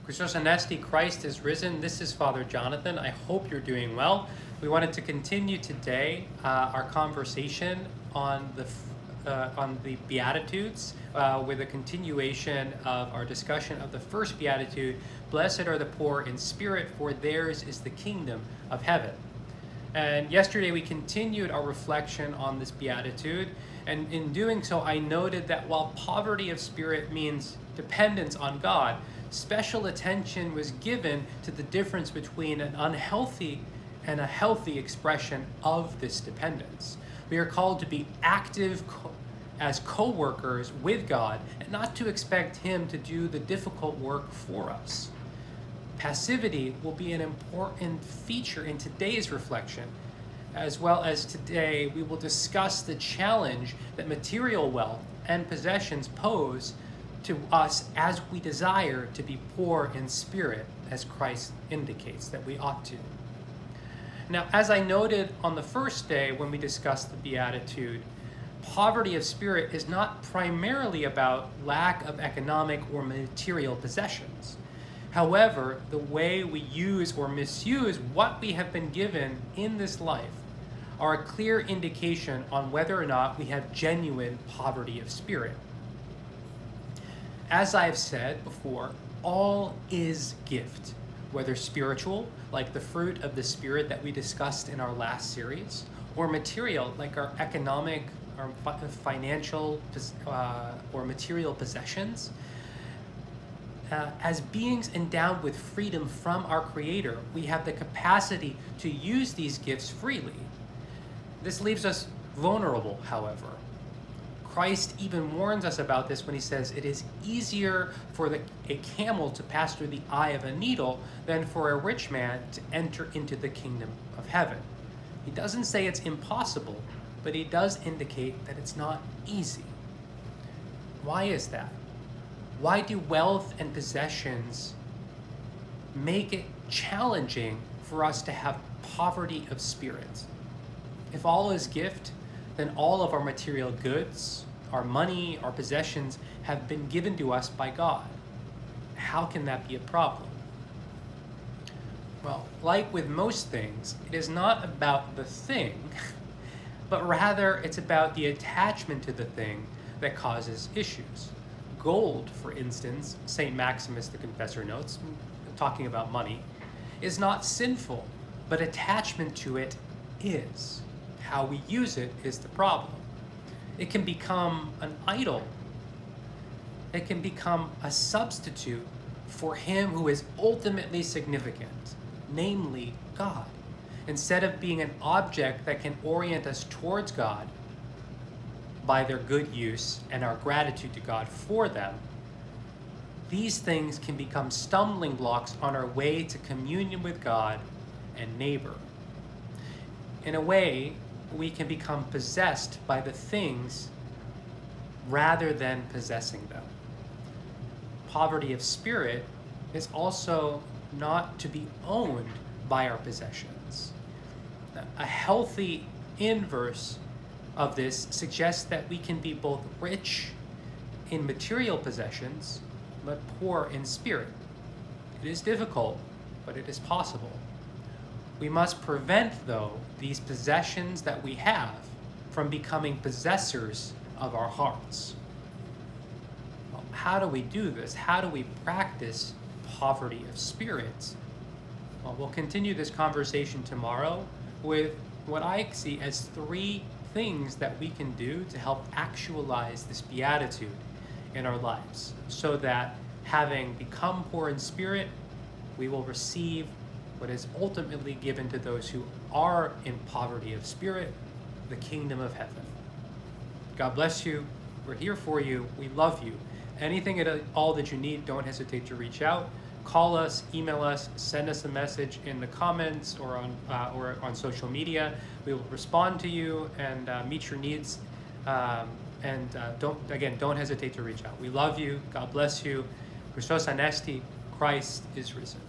Christos Anesti, Christ is risen. This is Father Jonathan. I hope you're doing well. We wanted to continue today our conversation on the Beatitudes with a continuation of our discussion of the first Beatitude. Blessed are the poor in spirit, for theirs is the kingdom of heaven. And yesterday we continued our reflection on this Beatitude. And in doing so, I noted that while poverty of spirit means dependence on God, special attention was given to the difference between an unhealthy and a healthy expression of this dependence. We are called to be active as co-workers with God and not to expect Him to do the difficult work for us. Passivity will be an important feature in today's reflection. As well as today, we will discuss the challenge that material wealth and possessions pose to us as we desire to be poor in spirit, as Christ indicates that we ought to. Now, as I noted on the first day when we discussed the Beatitude, poverty of spirit is not primarily about lack of economic or material possessions. However, the way we use or misuse what we have been given in this life are a clear indication on whether or not we have genuine poverty of spirit. As I have said before, all is gift, whether spiritual, like the fruit of the Spirit that we discussed in our last series, or material, like our economic or financial or material possessions. As beings endowed with freedom from our Creator, we have the capacity to use these gifts freely. This leaves us vulnerable, however. Christ even warns us about this when he says it is easier for a camel to pass through the eye of a needle than for a rich man to enter into the kingdom of heaven. He doesn't say it's impossible, but he does indicate that it's not easy. Why is that? Why do wealth and possessions make it challenging for us to have poverty of spirit? If all is gift, then all of our material goods, our money, our possessions have been given to us by God. How can that be a problem? Well, like with most things, it is not about the thing, but rather it's about the attachment to the thing that causes issues. Gold, for instance, St. Maximus the Confessor notes, talking about money, is not sinful, but attachment to it is. How we use it is the problem. It can become an idol. It can become a substitute for Him who is ultimately significant, namely God. Instead of being an object that can orient us towards God by their good use and our gratitude to God for them, these things can become stumbling blocks on our way to communion with God and neighbor. In a way, we can become possessed by the things rather than possessing them. Poverty of spirit is also not to be owned by our possessions. A healthy inverse of this suggests that we can be both rich in material possessions, but poor in spirit. It is difficult, but it is possible. We must prevent, though, these possessions that we have from becoming possessors of our hearts. Well, how do we do this? How do we practice poverty of spirit? Well, we'll continue this conversation tomorrow with what I see as 3 things that we can do to help actualize this beatitude in our lives, so that having become poor in spirit, we will receive what is ultimately given to those who are in poverty of spirit, the kingdom of heaven. God bless you. We're here for you. We love you. Anything at all that you need, don't hesitate to reach out. Call us, email us, send us a message in the comments or on social media. We will respond to you and meet your needs. Don't hesitate to reach out. We love you. God bless you. Christos Anesti, Christ is risen.